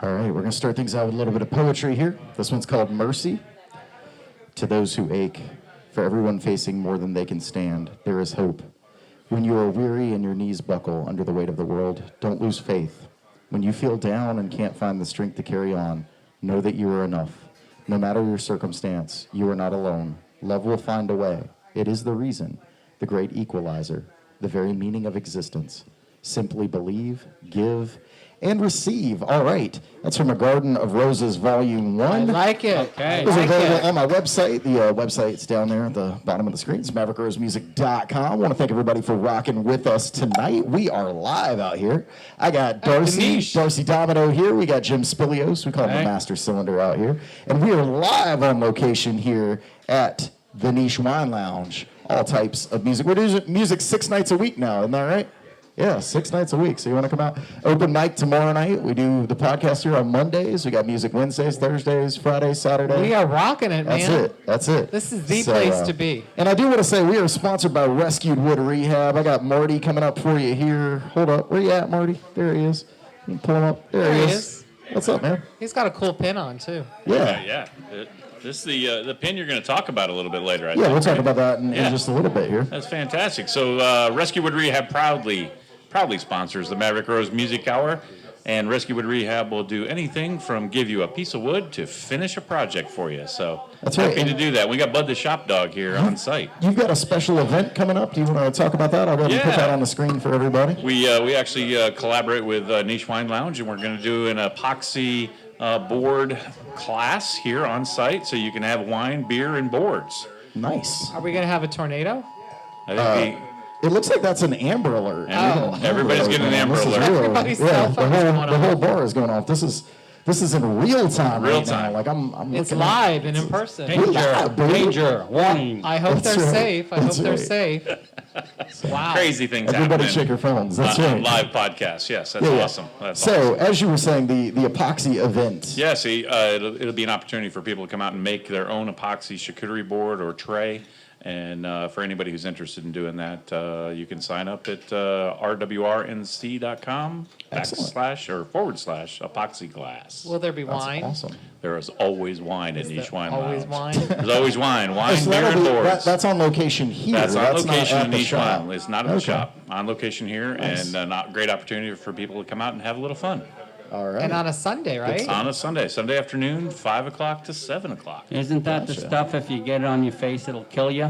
All right, we're going to start things out with a little bit of poetry here. This one's called Mercy. To those who ache, for everyone facing more than they can stand, there is hope. When you are weary and your knees buckle under the weight of the world, don't lose faith. When you feel down and can't find the strength to carry on, know that you are enough. No matter your circumstance, you are not alone. Love will find a way. It is the reason, the great equalizer, the very meaning of existence. Simply believe, give, and receive. All right. That's from A Garden of Roses, Volume 1. I like it. Okay. Those are available on my website. The website's down there at the bottom of the screen. It's MaverickRoseMusic.com. I want to thank everybody for rocking with us tonight. We are live out here. I got Darcy Domino here. We got Jim Spilios. We call him the Master Cylinder out here. And we are live on location here at the Niche Wine Lounge. All types of music. We're doing music 6 nights a week now. Isn't that right? Yeah, 6 nights a week. So you want to come out? Open mic tomorrow night. We do the podcast here on Mondays. We got music Wednesdays, Thursdays, Fridays, Saturdays. We are rocking it, man. That's it. This is the place to be. And I do want to say we are sponsored by Rescued Wood Rehab. I got Marty coming up for you here. Hold up. Where you at, Marty? There he is. You can pull him up. There he is. What's up, man? He's got a cool pin on, too. Yeah. This is the pin you're going to talk about a little bit later, I think. Yeah, we'll talk about that in just a little bit here. That's fantastic. So Rescue Wood Rehab proudly sponsors the Maverick Rose Music Hour. And Rescue Wood Rehab will do anything from give you a piece of wood to finish a project for you. So That's right. happy to do that. We got Bud the Shop Dog here on site. You've got a special event coming up. Do you want to talk about that? I'll go ahead and put that on the screen for everybody. We actually collaborate with Niche Wine Lounge, and we're going to do an epoxy board class here on site, so you can have wine, beer, and boards. Nice. Are we going to have a tornation? I think It looks like that's an Amber Alert. Everybody's getting an Amber Alert. Everybody's cell phone's going the off. whole bar is going off. This is in real time. Real right time. Now. Like I'm It's looking live and in person. Danger, warning. I hope That's they're right. safe. I hope That's they're right. safe. Wow. crazy things Everybody happening. check your phones. That's right. Live podcast. Yes, that's awesome. That's So, awesome. as you were saying, the epoxy event. Yeah, see, it'll be an opportunity for people to come out and make their own epoxy charcuterie board or tray. And for anybody who's interested in doing that, you can sign up at rwrnc.com / epoxy glass. Will there be wine? Awesome. There is always wine at Niche Wine Always Lounge. wine? There's always wine, So beer, and boards. that's on location here. That's on not location at in the Niche shop. Wine. It's not at the Okay. shop. On location here, Nice. and a great opportunity for people to come out and have a little fun. All right. And on a Sunday, right? On a Sunday afternoon, 5 o'clock to 7 o'clock. Isn't that the stuff if you get it on your face, it'll kill you?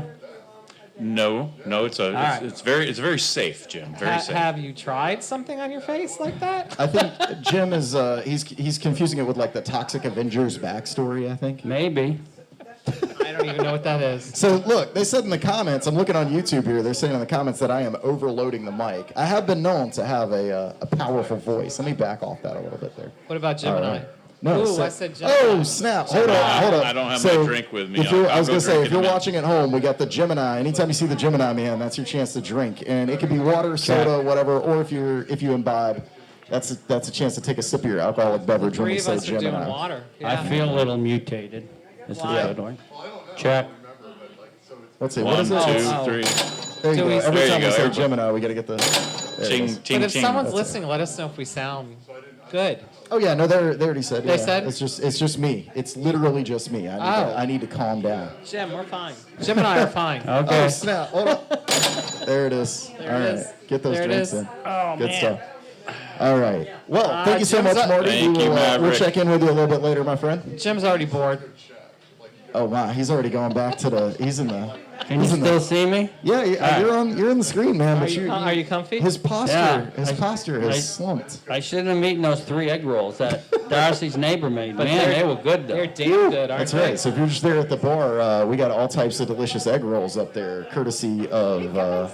No, right. it's very safe, Jim. Very safe. Have you tried something on your face like that? I think Jim is he's confusing it with like the Toxic Avengers backstory, I think. Maybe. I don't even know what that is. So look, they said in the comments, I'm looking on YouTube here, they're saying in the comments that I am overloading the mic. I have been known to have a powerful voice. Let me back off that a little bit there. What about Gemini? No, Ooh, so- I said Gemini. Oh, snap. Hold on. I don't have my drink with me. If you're, I'll I was go going to say, drink if in a you're minute. watching at home, we got the Gemini. Anytime you see the Gemini, man, that's your chance to drink. And it could be water, soda, whatever, or if you imbibe, that's a chance to take a sip of your alcoholic beverage when Three we of say us are doing Gemini. water. I feel a little mutated. This is a good one. Check. Let's see. 1, What is 2, it? 3. There you go. There Every you time go, we say everybody. Gemini, we got to get the... there it Ching, is. ching, But if ching. someone's listening, let us know if we sound good. Oh yeah, no, they already said. They yeah. said? it's just me. It's literally just me. I need to calm down. Jim, we're fine. Jim and I are fine. Okay. Oh snap! Hold on. There it is. There All it right, is. get those There it drinks is. in. Oh, Good man. stuff. All right. Well, thank you so Jim's much, up. Marty. Thank We you, will, we'll Maverick. check in with you a little bit later, my friend. Jim's already bored. Oh wow, he's already going back to the. He's in the. Can you still see me? Yeah, you're on the screen, man. But Are you comfy? His posture, Yeah. posture has slumped. I shouldn't have eaten those 3 egg rolls that Darcy's neighbor made. But Man, they were good They're though. damn good, aren't That's they? right. So if you're just there at the bar, we got all types of delicious egg rolls up there, courtesy of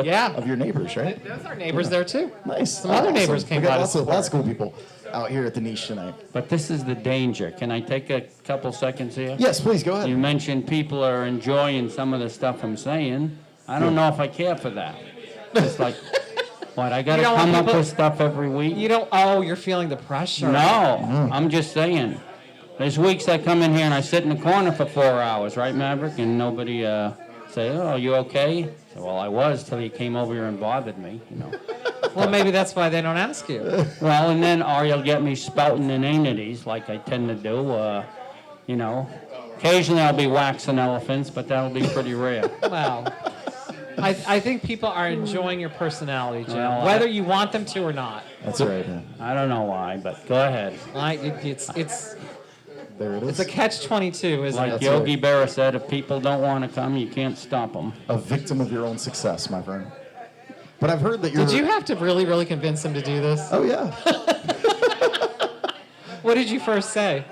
Yeah. your neighbors, right? There's our neighbors there too. Nice. Some other neighbors came We got by to lots of support. cool people out here at the niche tonight. But this is the danger. Can I take a couple seconds here? Yes, please go ahead. You mentioned people are enjoying some of the stuff I'm saying. I don't know if I care for that. It's like, what, I got to You don't want come up people- with stuff every week? You don't. Oh, you're feeling the pressure. No, I'm just saying. There's weeks I come in here and I sit in the corner for 4 hours, right, Maverick? And nobody say, "Oh, you okay?" So, well, I was till you came over here and bothered me, you know. Well, maybe that's why they don't ask you. Well, and then, or you'll get me spouting inanities like I tend to do. You know, occasionally I'll be waxing elephants, but that'll be pretty rare. Well, I think people are enjoying your personality, Jim, Well, whether you want them to or not. That's right. I don't know why, but go ahead. It's There it it's is. a catch-22, isn't Like it? Yogi Berra said, if people don't want to come, you can't stop them. A victim of your own success, my friend. But I've heard that you're. Did you have to really, really convince him to do this? Oh yeah. What did you first say?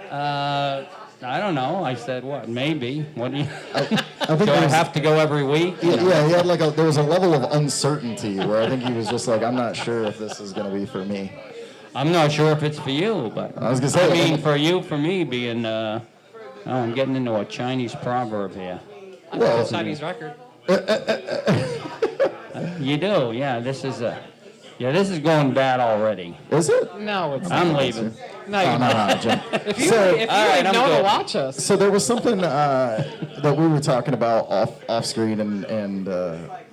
I don't know. I said, what? Maybe. What do you? I think Do I there was- have to go every week? You know? Yeah, he had there was a level of uncertainty where I think he was just like, I'm not sure if this is going to be for me. I'm not sure if it's for you, but I was gonna say, I mean, for me being, oh, I'm getting into a Chinese proverb here. I got a Chinese record. You do, yeah. This is going bad already. Is it? No, it's I'm not. leaving. No, you're Oh, not. no, Jim. If you So- if you All right, ain't I'm known to good. watch us, So there was something that we were talking about off screen, and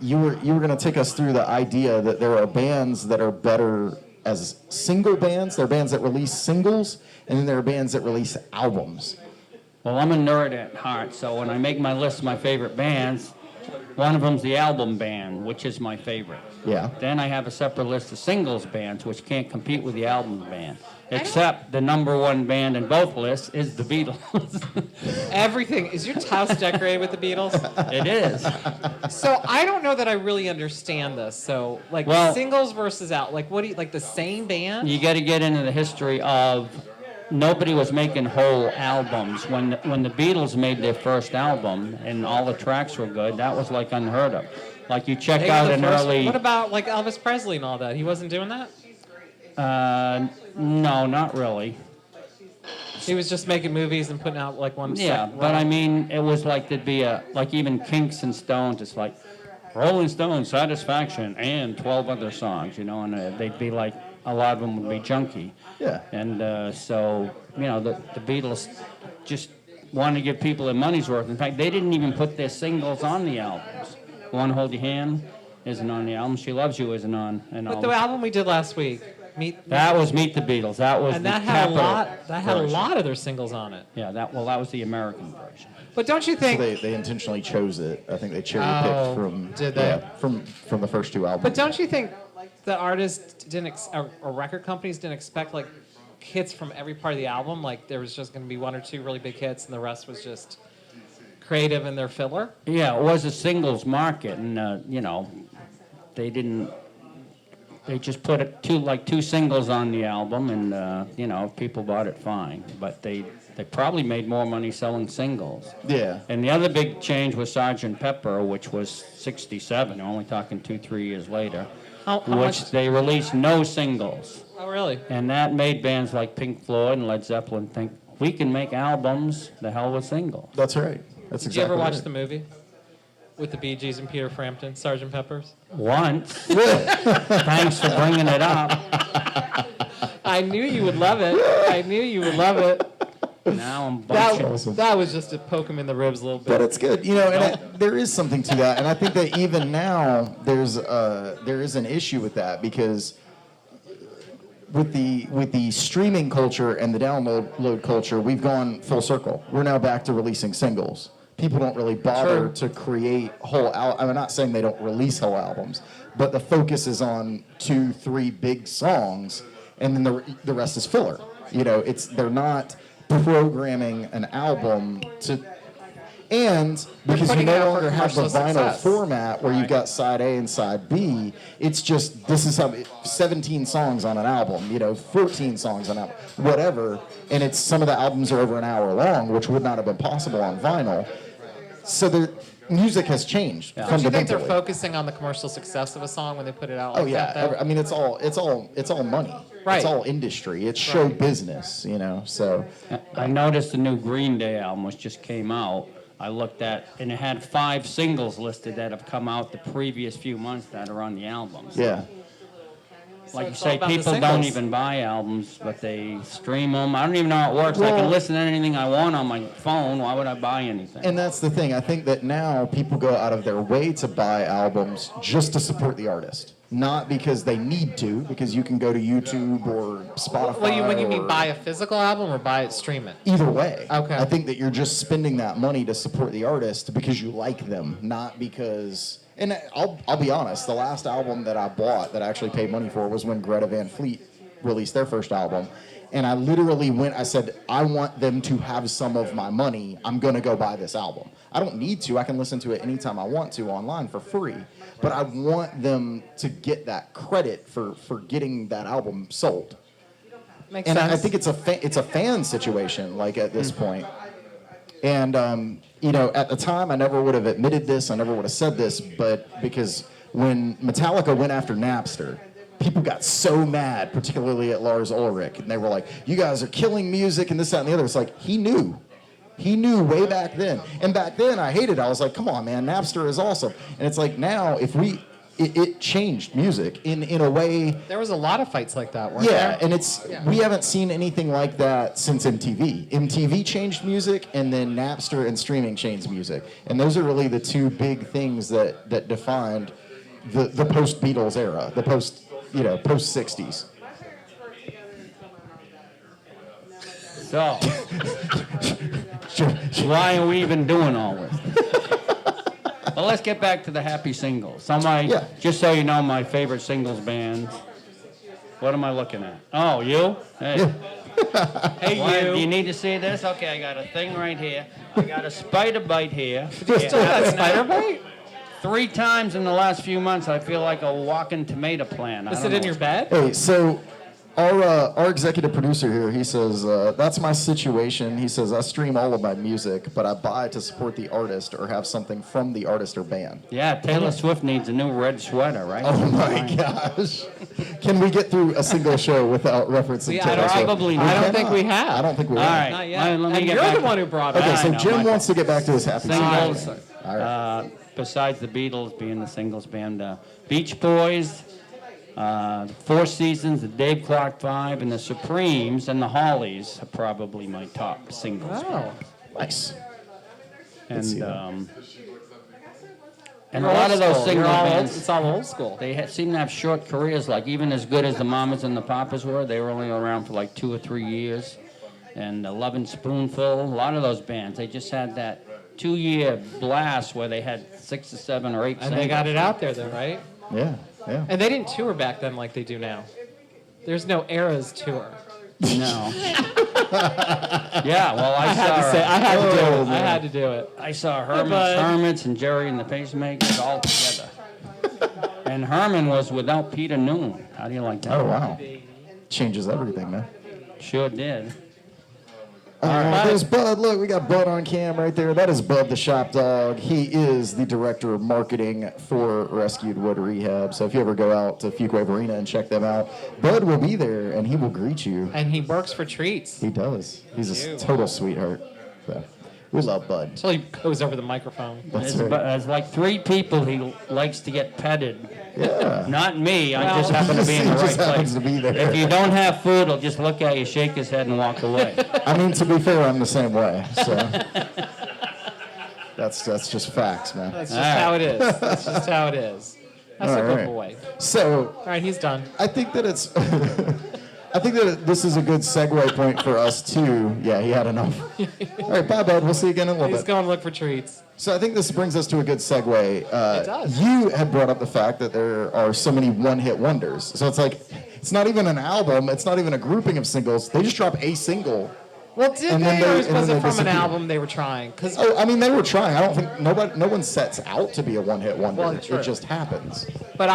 you were going to take us through the idea that there are bands that are better as single bands. There are bands that release singles, and then there are bands that release albums. Well, I'm a nerd at heart, so when I make my list of my favorite bands, one of them's the album band, which is my favorite. Yeah. Then I have a separate list of singles bands, which can't compete with the album band. Except the number one band in both lists is the Beatles. everything is your house decorated with the Beatles. It is. So I don't know that I really understand this. So like Well- singles versus out, like what do you like the same band? You got to get into the history of nobody was making whole albums. When the Beatles made their first album and all the tracks were good, that was like unheard of. Like you check They were out the an first- early. What about like Elvis Presley and all that? He wasn't doing that. No, not really. He was just making movies and putting out like one. Yeah, but I mean, it was like there'd be like even Kinks and Stones, it's like Rolling Stones, Satisfaction, and 12 other songs, you know, and they'd be like, a lot of them would be junky. Yeah. And so, you know, the Beatles just wanted to give people their money's worth. In fact, they didn't even put their singles on the albums. Wanna Hold Your Hand isn't on the album. She Loves You isn't on an But album. the album we did last week, That was Meet the Beatles. That was and the that had a Capitol lot. That had a version. lot of their singles on it. Yeah, that was the American version. But don't you So think? they intentionally chose it. I think they cherry Oh, picked from did they? yeah, from the first two albums. But don't you think the artists didn't, or record companies didn't expect like hits from every part of the album? Like there was just going to be one or two really big hits, and the rest was just creative and their filler. Yeah, it was a singles market, and you know, they didn't. They just put two singles on the album, and you know, if people bought it, fine. But they probably made more money selling singles. Yeah. And the other big change was Sgt. Pepper, which was '67. Only talking 2-3 years later, How which much? they released no singles, Oh, really? and that made bands like Pink Floyd and Led Zeppelin think we can make albums. The hell with singles. That's right. That's Did exactly you ever watch right. the movie with the Bee Gees and Peter Frampton, Sgt. Pepper's? Once. Thanks for bringing it up. I knew you would love it. I knew you would love it. Now I'm That, bunching. that was just to poke him in the ribs a little But bit. it's good, you know, and there is something to that, and I think that even now there is an issue with that because with the streaming culture and the download culture, we've gone full circle. We're now back to releasing singles. People don't really bother True. to create whole I'm not saying they don't release whole albums, but the focus is on 2-3 big songs, and then the rest is filler. You know, they're not programming an album to, and because you putting it no out for longer have the commercial vinyl success. format where you've got side A and side B, it's just this is how 17 songs on an album, you know, 14 songs on an album, whatever, and some of the albums are over an hour long, which would not have been possible on vinyl. So the music has changed Don't you think fundamentally. they're focusing on the commercial success of a song when they put it out like Oh yeah, that? though? I mean it's all money. Right. It's all industry. It's show Right. business, you know. So I noticed the new Green Day album, which just came out. I looked at, and it had 5 singles listed that have come out the previous few months that are on the albums. yeah. Like you it's all say, about the people don't singles. even buy albums, but they stream them. I don't even know how it works. I Well- can listen to anything I want on my phone. Why would I buy anything? And that's the thing. I think that now people go out of their way to buy albums just to support the artist. not because they need to, because you can go to YouTube or Spotify. Well, when you or mean buy a physical album or buy it, stream it? either way. Okay. I think that you're just spending that money to support the artist because you like them, not because. And I'll be honest. The last album that I bought that I actually paid money for was when Greta Van Fleet released their first album. And I literally I said, I want them to have some of my money. I'm going to go buy this album. I don't need to. I can listen to it anytime I want to online for free. But I want them to get that credit for getting that album sold. Makes And sense. I think it's a fan situation, like at this point. And, you know, at the time, I never would have admitted this. I never would have said this. But because when Metallica went after Napster, people got so mad, particularly at Lars Ulrich, and they were like, you guys are killing music and this, that, and the other. It's like, he knew. He knew way back then. And back then, I hated it. I was like, come on, man, Napster is awesome. And it's like, now, it changed music in a way. There was a lot of fights like that, weren't there? Yeah, and we haven't seen anything like that since MTV. MTV changed music, and then Napster and streaming changed music. And those are really the two big things that defined the post-Beatles era, the post-60s. So, why are we even doing all this? Well, let's get back to the happy singles. Just so you know, my favorite singles bands. What am I looking at? Oh, you? Hey. Hey, Why, you. do you need to see this? Okay, I got a thing right here. I got a spider bite here. Still that spider bite? 3 times in the last few months, I feel like a walking tomato plant. Is it in your bed? Hey, so our executive producer here, he says, that's my situation. He says, I stream all of my music, but I buy to support the artist or have something from the artist or band. Yeah, Taylor Swift needs a new red sweater, right? Oh my gosh. Can we get through a single show without referencing Yeah, Taylor Swift? probably I not. don't think we have. I don't think we All have. right. Not yet. Let me And get you're back the to- one who brought it Okay, up. so I know, Jim Michael. wants to get back to his happy Singles, singles. All right. besides the Beatles being the singles band, Beach Boys, Four Seasons, the Dave Clark Five, and the Supremes and the Hollies are probably my top singles. Oh. Nice. And see that. and a lot of those single bands, It's all old school. they seem to have short careers. Like even as good as the Mamas and the Papas were, they were only around for like 2 or 3 years. And Lovin' Spoonful, a lot of those bands, they just had that 2-year blast where they had 6 or 7 or 8 And they got it out there, though, right? Yeah, yeah. And they didn't tour back then like they do now. There's no Eras tour. No. Yeah, well, I had to say, I had to do it. man. I had to do it. I saw bud. Hermits and Jerry and the Pacemakers all together. And Herman was without Peter Noon. How do you like that? Oh, wow. Changes everything, man. Sure did. There's Bud. Look, we got Bud on cam right there. That is Bud the Shop Dog. He is the director of marketing for Rescued Wood Rehab. So if you ever go out to Fuquay Arena and check them out, Bud will be there and he will greet you. And he works for treats. He does. He's a Cute. total sweetheart. So, we love Bud. Until he goes over the microphone. That's There's, right. there's like 3 people he likes to get petted. Yeah. Not me. I Well, just happen to be in the he right just happens place. to be there. If you don't have food, he'll just look at you, shake his head, and walk away. I mean, to be fair, I'm the same way. So that's just facts, man. That's just All right. how it is. That's just how it is. That's a All good right. boy. So All right, he's done. I think that it's. I think that this is a good segue point for us too. Yeah, he had enough. All right, bye, Bud. We'll see you again in a little He's bit. going to look for treats. So I think this brings us to a good segue. It does. You had brought up the fact that there are so many one-hit wonders. So it's like, it's not even an album. It's not even a grouping of singles. They just drop a single. Well, did And then they, or they- was and then it they from an disappear. album they were trying? Because Oh, I mean, they were trying. I don't think no one sets out to be a one-hit wonder. Well, true. It just happens. But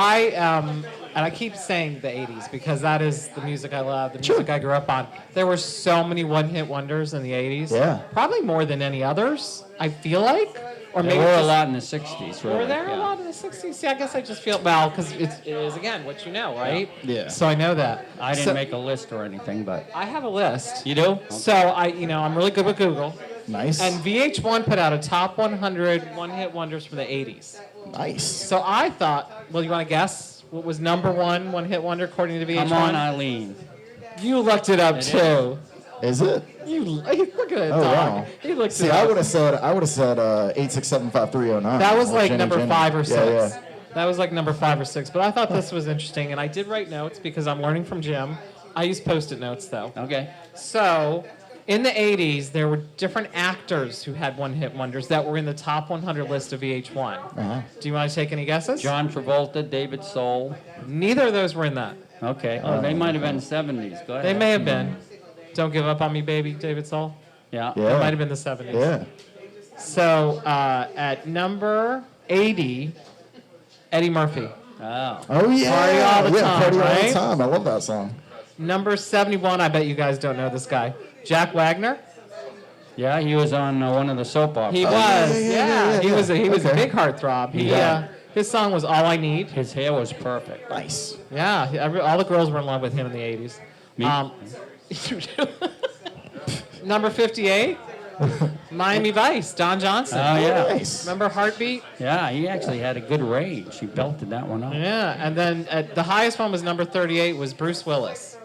and I keep saying the 80s because that is the music I love, the music I grew up on. There were so many one-hit wonders in the 80s. Yeah. Probably more than any others, I feel like. Or There maybe were a just- lot in the 60s, really. Were there yeah. a lot in the 60s? See, I guess I just feel, well, because it is, again, what you know, right? Yeah. So I know that. I didn't So- make a list or anything, but... I have a list. You do? So I'm really good with Google. Nice. And VH1 put out a top 100 one-hit wonders from the 80s. Nice. So I thought, well, you want to guess what was number one-hit wonder according to VH1? Come on, Eileen. You looked it up It too. Is it? You look at it, Oh, dog. wow. He looked See, it I up. would have said 8675309. That was or like Jenny number Jenny. 5 or 6. Yeah, yeah. That was like number 5 or 6. But I thought this was interesting, and I did write notes because I'm learning from Jim. I use Post-it notes, though. Okay. So, in the 80s, there were different actors who had one-hit wonders that were in the top 100 list of VH1. Do you want to take any guesses? John Travolta, David Soul. Neither of those were in that. Okay. Oh, they might have been 70s. Go ahead. They may have been. Don't Give Up on Me, Baby, David Soul. Yeah. It might have been the 70s. Yeah. So, at number 80, Eddie Murphy. Oh. Oh, yeah. Party all the time, Party all right? the time. I love that song. Number 71, I bet you guys don't know this guy. Jack Wagner. Yeah, he was on one of the soap operas. He was, yeah. He was a Okay. big heartthrob. Yeah. His song was All I Need. His hair was perfect. Nice. Yeah, all the girls were in love with him in the 80s. Me? Number 58, Miami Vice, Don Johnson. Oh, yeah. Nice. Remember Heartbeat? Yeah, he actually had a good range. He belted that one up. Yeah, and then the highest one was number 38 was Bruce Willis.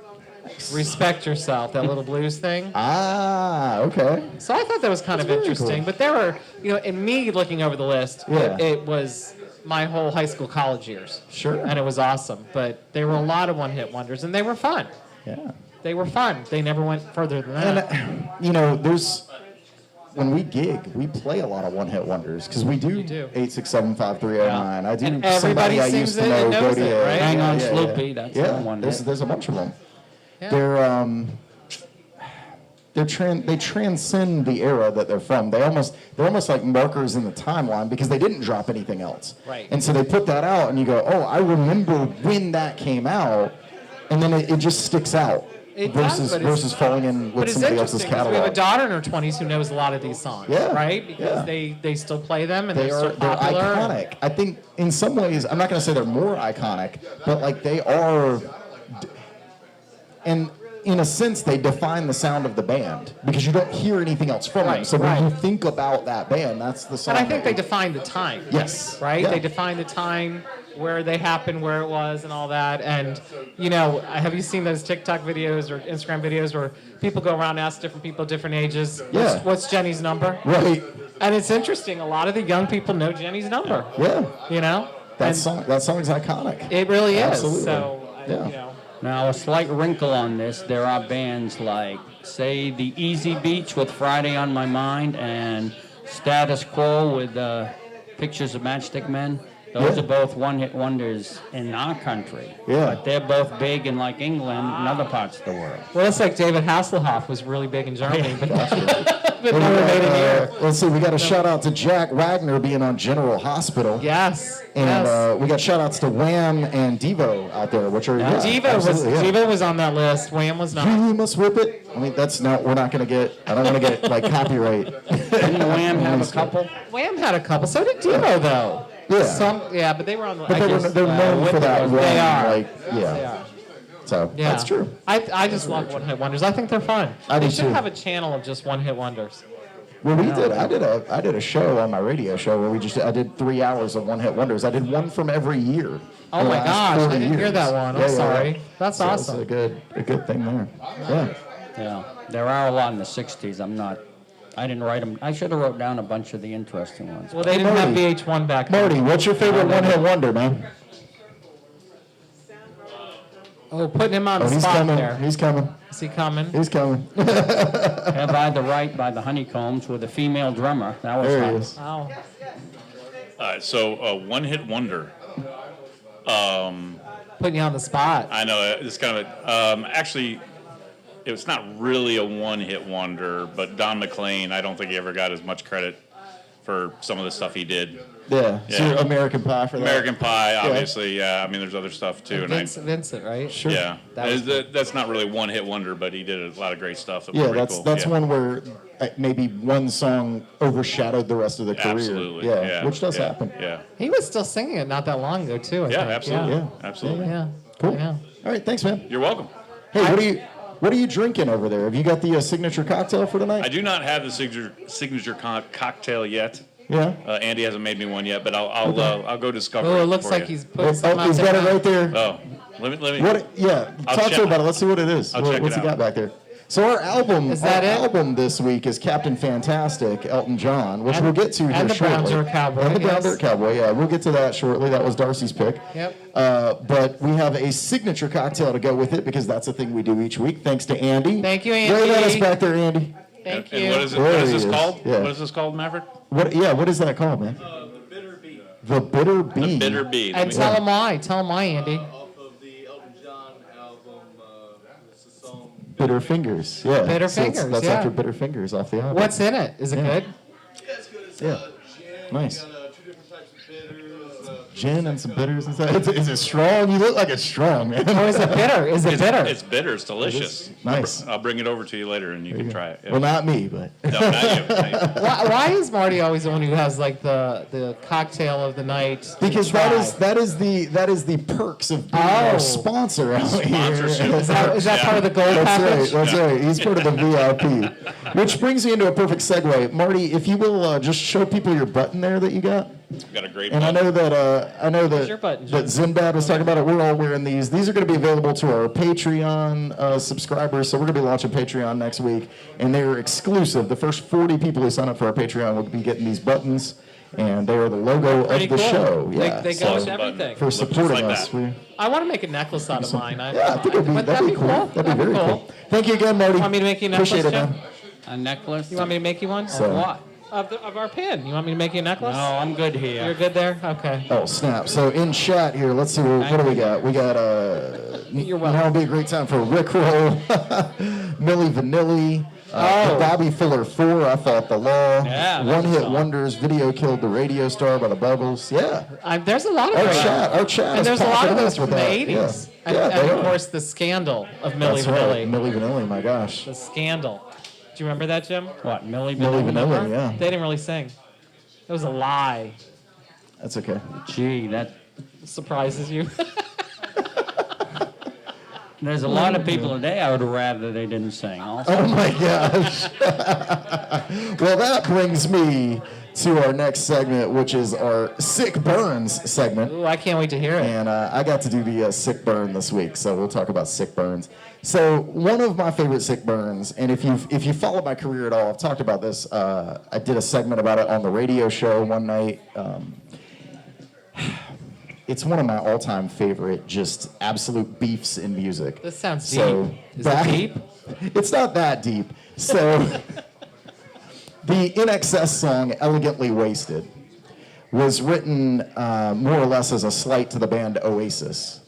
Respect Yourself, that little blues thing. Ah, okay. So I thought that was kind of very interesting. cool. But there were, in me looking over the list, Yeah. it was my whole high school, college years. Sure. And it was awesome. But there were a lot of one-hit wonders, and they were fun. Yeah. They were fun. They never went further than that. And, when we gig, we play a lot of one-hit wonders because we do, do. 8675309. I do. And everybody somebody I sings used to it know and knows go to it, right? Hang on, yeah, Sloopy, that's yeah. the one. There's a bunch of them. Yeah. They transcend the era that they're from. They're almost like markers in the timeline because they didn't drop anything else. Right. And so they put that out, and you go, oh, I remember when that came out, and then it just sticks out. It does, versus falling in But with it's somebody else's interesting because we have a catalog. daughter in her 20s who knows a lot of these songs, Yeah, right? Because yeah. they still play them and They're still popular. iconic. I think in some ways, I'm not going to say they're more iconic, but like they are, and in a sense, they define the sound of the band because you don't hear anything else from them. Right, So when you right. think about that band, that's the song. And I think that they define the time. Yes. Right? Yeah. They define the time, where they happened, where it was, and all that. And, have you seen those TikTok videos or Instagram videos where people go around and ask different people, different ages, Yeah. what's Jenny's number? Right. And it's interesting. A lot of the young people know Jenny's number. Yeah. And That song's iconic. it really is. Absolutely. So, Yeah. Now, a slight wrinkle on this, there are bands like, say, the Easy Beach with Friday on My Mind and Status Quo with Pictures of Matchstick Men. Those Yeah. are both one-hit wonders in our country. Yeah. But they're both big in, like, England and other parts of the world. Well, it's like David Hasselhoff was really big in Germany, but never made it here. Let's see, we got a shout out to Jack Wagner being on General Hospital. Yes. And yes. we got shout outs to Wham and Devo out there, which are Devo was on that list. Wham was not. You must whip it. I mean, we're not going to get, I don't want to get like copyright. Didn't Wham have a couple? Wham had a couple. So did Devo, though. Yeah. But they were on the. But they're known for that run. They are. Like, They are. So Yeah. that's true. I just love one-hit wonders. I think they're fun. I They do should too. have a channel of just one-hit wonders. Well, I did a show on my radio show where I did 3 hours of one hit wonders. I did one from every year. Oh the my last gosh, 40 I didn't hear years. that one. I'm sorry. That's So awesome. It's a good thing there. Yeah. Yeah. There are a lot in the 60s. I didn't write them. I should have wrote down a bunch of the interesting ones. Well, they didn't have Marty. VH1 back then. Marty, what's your favorite one hit wonder, man? Oh, putting him on the He's spot coming. there. He's coming. Is he coming? He's coming. Have I the Right by the Honeycombs with a female drummer. That was There fun. he is. Wow. So one-hit wonder. Putting you on the spot. I know it's kind of actually, it's not really a one-hit wonder, but Don McLean, I don't think he ever got as much credit for some of the stuff he did. Yeah. So Yeah. you're American Pie for that. American Pie, obviously. Yeah, I mean, there's other stuff too, and Vincent, right? Sure. yeah, That was that's not really one-hit wonder, but he did a lot of great stuff. That was Yeah, pretty that's cool. one where maybe one song overshadowed the rest of the career. Absolutely. Yeah, which does yeah, happen. Yeah. He was still singing it not that long ago, too. I Yeah, think. absolutely. Yeah. Absolutely. Yeah. Cool. Yeah. All right, thanks, man. You're welcome. Hey, what are you drinking over there? Have you got the signature cocktail for tonight? I do not have the signature cocktail yet. Yeah. Andy hasn't made me one yet, but I'll go discover. Oh, it looks for like you. he's putting Oh, something out he's got there. it right there. Oh, let me. What? Yeah, I'll talk check- to him about it. Let's see what it is. I'll check What's it he got out. back there? So our album, Is that our it? album this week is Captain Fantastic, Elton John, which we'll get to here and the shortly. Brown Dirt Cowboy, And the Brown yes. Dirt Cowboy, yeah. We'll get to that shortly. That was Darcy's pick. Yep. But we have a signature cocktail to go with it because that's a thing we do each week. Tthanks to Andy. Thank you, Wave at us Andy. back there, Andy. Thank And you. what is it? There What is he this is. called? Yeah. What is this called, Maverick? What is that called, man? The Bitter Bee, The Bitter Bee. The Bitter Bee. And tell them why. Tell them why, Andy. off of the Elton John album. It's a song. Bitter Fingers. Yeah. Bitter So Fingers, That's yeah. after Bitter Fingers off the album. What's in it? Is it Yeah. good? Yeah, it's good. It's Yeah. gin. Nice. We got 2 different types of bitters. Gin and some bitters and stuff. Is it strong? You look like it's strong, man. Or is it bitter? Is it bitter? It's bitter. It's delicious. Nice. I'll bring it over to you later, and you can try it. Yeah. Well, not me, but. No, not you. Not you. Why is Marty always the one who has like the cocktail of the night? to Because try? that is the perks of being Oh. our sponsor out here. Sponsorship. Is that part of the gold That's right. package? That's right. He's part of the VIP. Which brings me into a perfect segue. Marty, if you will just show people your button there that you got. Got a great And I know that your button, that Zimbab was talking about it. We're all wearing these. These are going to be available to our Patreon subscribers. So we're going to be launching Patreon next week, and they're exclusive. The first 40 people who sign up for our Patreon will be getting these buttons, and they are the logo of Pretty the cool. show. They- Yeah. they so go with Button. everything. for Looks just supporting like us. that. I want to make a necklace out of mine. Yeah, I think it'd be, Would that'd be cool. That'd be very cool. Thank you again, Marty. Want me to make you a Appreciate it, necklace, man. A necklace? You want me to make you one? So- What? Of our pin. You want me to make you a necklace? No, I'm good You're here. good there? Okay. Oh, snap. So in chat here, let's see, what do we got? We got, You're now welcome. would be a great time for Rick Roll, Millie Vanilli, the Bobby Fuller 4, I Thought the Law, Yeah, that's One a Hit song. Wonders, Video Killed the Radio Star by the Buggles. Yeah. There's a lot of great. Our chat And is there's a lot popping of up those with from the that. 80s. Yeah, yeah, And they of are. course, the scandal of Milli That's right. Vanilli. Millie Vanilli, my gosh. The scandal. Do you remember that, Jim? What, Millie Millie Vanilli? Vanilli, yeah. They didn't really sing. It was a lie. That's okay. Gee, that, Surprises you. there's a lot of people today I would rather they didn't sing also. Oh my gosh. Well, that brings me to our next segment, which is our Sick Burns segment. Ooh, I can't wait to hear it. And I got to do the sick burn this week, so we'll talk about sick burns. So one of my favorite sick burns, and if you follow my career at all, I've talked about this. I did a segment about it on the radio show one night. It's one of my all-time favorite, just absolute beefs in music. This sounds So deep. Is back- it deep? It's not that deep. So the INXS song "Elegantly Wasted" was written more or less as a slight to the band Oasis.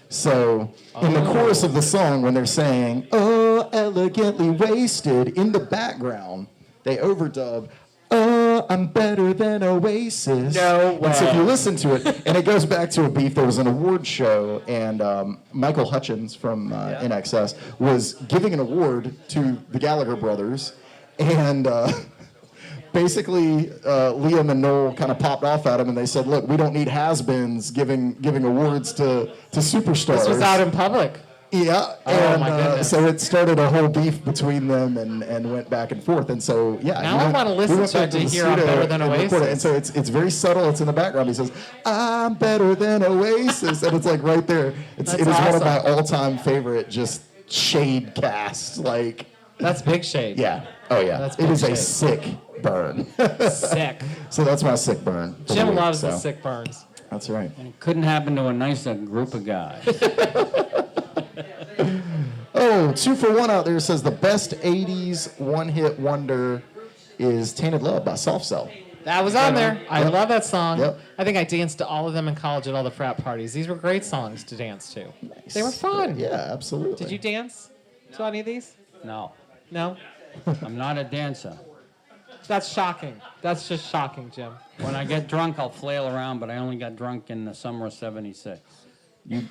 So in the chorus of the song, when they're saying "Oh, elegantly wasted," in the background they overdub "Oh, I'm better than Oasis." No And so if way. you listen to it, and it goes back to a beef. There was an award show, and Michael Hutchins from INXS was giving an award to the Gallagher brothers, and basically Liam and Noel kind of popped off at him, and they said, "Look, we don't need has-beens giving awards to superstars." This was out in public. Yeah, Oh, and my goodness. so it started a whole beef between them, and went back and forth. And so yeah, Now he I went- wanna he listen went to back it to the hear I'm studio better than and recorded it. Oasis. And so it's very subtle. It's in the background. He says, "I'm better than Oasis," and it's like right there. It That's is one of my awesome. all-time favorite just shade casts. Like That's big shade. yeah, oh yeah, That's it is big a shade. sick burn. Sick. So that's my sick burn. for the Jim week, loves the so sick burns. That's right. It couldn't happen to a nicer group of guys. Oh, 2 for 1 out there says the best 80s one-hit wonder is Tainted Love by Soft Cell. That was on there. I Yep. love that song. Yep. I think I danced to all of them in college at all the frat parties. These were great songs to dance to. They were fun. Yeah, absolutely. Did you dance to any of these? No, No? I'm not a dancer. That's shocking. That's just shocking, Jim. When I get drunk, I'll flail around, but I only got drunk in the summer of '76.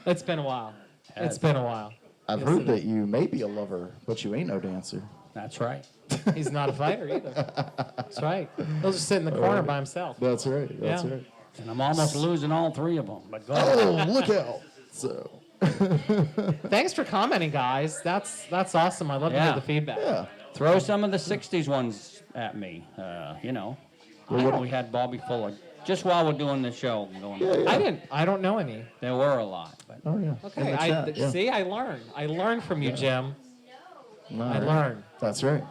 It's been a while. It's been a while. I've Yes, heard it that you may be a lover, but you ain't no dancer. That's right. He's not a fighter either. That's right. He'll just sit in the corner by himself. That's right. That's Yeah. right. And I'm almost losing all three of them. But go ahead. Oh, look out. So, Thanks for commenting, guys. That's awesome. I love to Yeah. hear the feedback. yeah. Throw some of the '60s ones at me. You know, we had Bobby Fuller. Just while we're doing the show going on. I don't know any. There were a lot. But Oh, yeah. Okay. In the chat, yeah. See, I learned from you, Jim. I learn. That's right.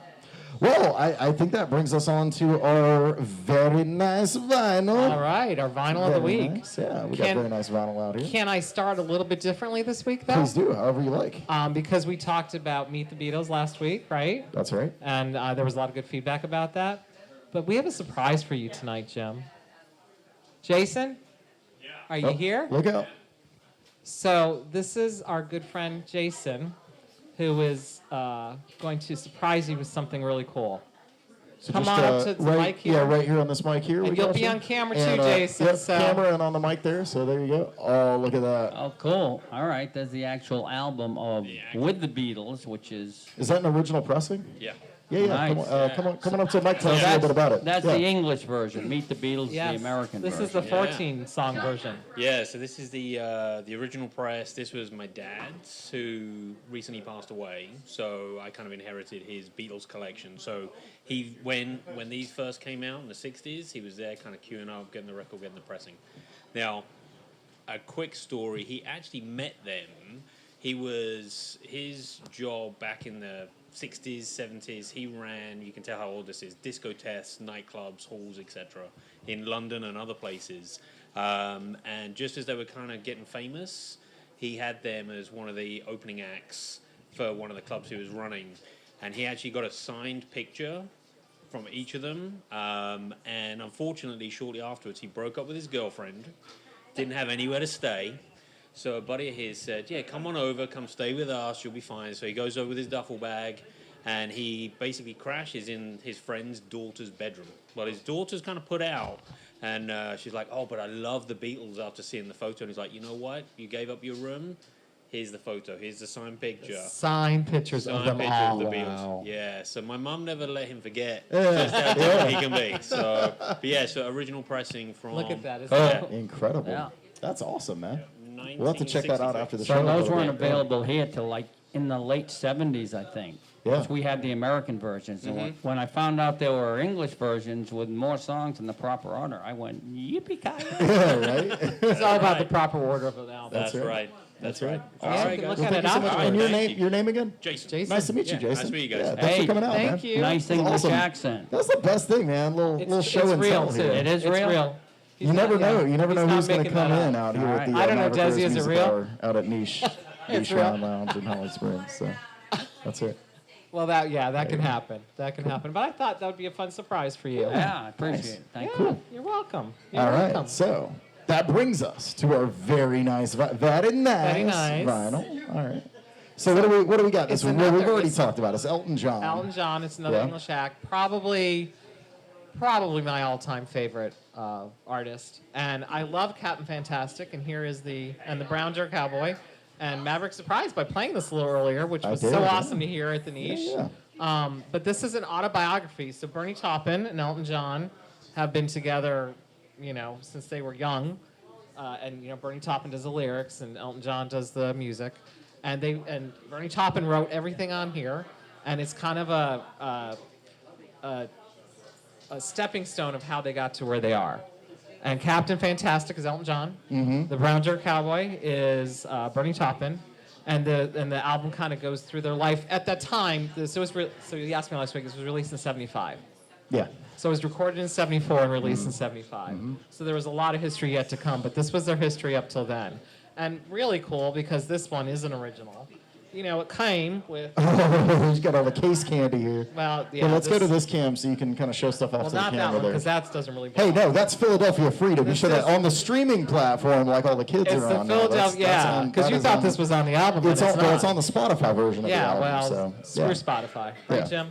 Well, I think that brings us on to our very nice vinyl. All right, our vinyl of the Very week. nice. Yeah, we got very nice vinyl out here. Can I start a little bit differently this week, though? Please do, however you like. Because we talked about Meet the Beatles last week, right? That's right. And there was a lot of good feedback about that. But we have a surprise for you tonight, Jim. Jason? Are you here? Look out. So this is our good friend Jason, who is going to surprise you with something really cool. So Come just, on up to the right, mic here. Yeah, right here on this mic here. And we you'll got be you. on camera too, And, Jason, Yep, so- camera and on the mic there. So there you go. Oh, look at that. Oh, cool. All right, there's the actual album of With the Beatles, which is... Is that an original pressing? Yeah. Yeah. Nice. Come on up to the mic. Tell us a little bit about it. That's Yeah. the English version. Meet the Beatles, Yes. the American This version. is the 14-song version. Yeah, so this is the original press. This was my dad's, who recently passed away. So I kind of inherited his Beatles collection. So he, when these first came out in the 60s, he was there kind of queuing up, getting the record, getting the pressing. Now, a quick story, he actually met them. His job back in the 60s, 70s, he ran, you can tell how old this is, discotheques, nightclubs, halls, etc. in London and other places. And just as they were kind of getting famous, he had them as one of the opening acts for one of the clubs he was running. And he actually got a signed picture from each of them. And unfortunately, shortly afterwards, he broke up with his girlfriend, didn't have anywhere to stay. So a buddy of his said, yeah, come on over, come stay with us, you'll be fine. So he goes over with his duffel bag, and he basically crashes in his friend's daughter's bedroom. Well, his daughter's kind of put out, and she's like, oh, but I love the Beatles after seeing the photo. And he's like, you know what? You gave up your room. Here's the photo. Here's the signed picture. Signed pictures of Signed them picture all. of the Beatles. Wow. Yeah, so my mum never let him forget just how different he can be. So, but yeah, so original pressing from... Look at that. Isn't Yeah. it? Incredible. Yeah. That's awesome, man. We'll have to check that out after the So show. a those little weren't bit. available here till like in the late 70s, I think. Yeah. Because we had the American versions. And when I found out there were English versions with more songs in the proper order, I went, yippee-ki-yay. Yeah, right? It's all about the proper order of an album. That's right. right. That's right. Yeah, All you right, can guys. look at Thank it you so much. afterwards. And Thank you. your name again? Jason. Jason. Nice to meet you, Yeah, Jason. nice to meet you guys. Yeah, thanks Hey, for coming out, thank man. you. Nice That's English awesome. accent. That's the best thing, man. Little show it's and real, tell too. here. It is It's real? real. He's You never not- yeah. know. You never He's know not who's going to making come that in up. out here All at the right. I don't know, Maverick Rose Desi, is it Music real? Hour out at Niche real. Wine Lounge in Holly Springs. So that's it. Well, that can happen. That can happen. But I thought that would be a fun surprise for you. Yeah, I appreciate it. Thank you. Yeah, you're welcome. You're All welcome. right. So that brings us to our very nice, very nice, Very nice. vinyl. All right. So what do we got this it's week? Well, we've another- already it's- talked about it. It's Elton John. Elton John. It's another Yeah. English act. Probably my all-time favorite artist. And I love Captain Fantastic. And here is the Brown Jerk Cowboy. And Maverick surprised by playing this a little earlier, which I was did, so yeah. awesome to hear at the Niche. Yeah. But this is an autobiography. So Bernie Taupin and Elton John have been together, since they were young. And Bernie Taupin does the lyrics, and Elton John does the music. And Bernie Taupin wrote everything on here, and it's kind of a stepping stone of how they got to where they are. And Captain Fantastic is Elton John. Mm-hmm. The Brown Jerk Cowboy is Bernie Taupin. And the album kind of goes through their life at that time. So you asked me last week. This was released in '75. Yeah. So it was recorded in '74 and released in '75. So there was a lot of history yet to come, but this was their history up till then. And really cool because this one is an original. It came with, Oh, you got all the case candy here. well, yeah. Well, let's go to this cam so you can kind of show stuff off Well, to the not that camera one there. because that doesn't really. Hey, no, that's Philadelphia Freedom. You This show that is- on the streaming platform, like all the kids It's are the on. now. Philadelphia, That's yeah, on- because that you is thought on- this was on the album, but It's on, not. well, it's on the Spotify version of Yeah, the album. well, so, screw yeah. Spotify, right, Yeah. Jim?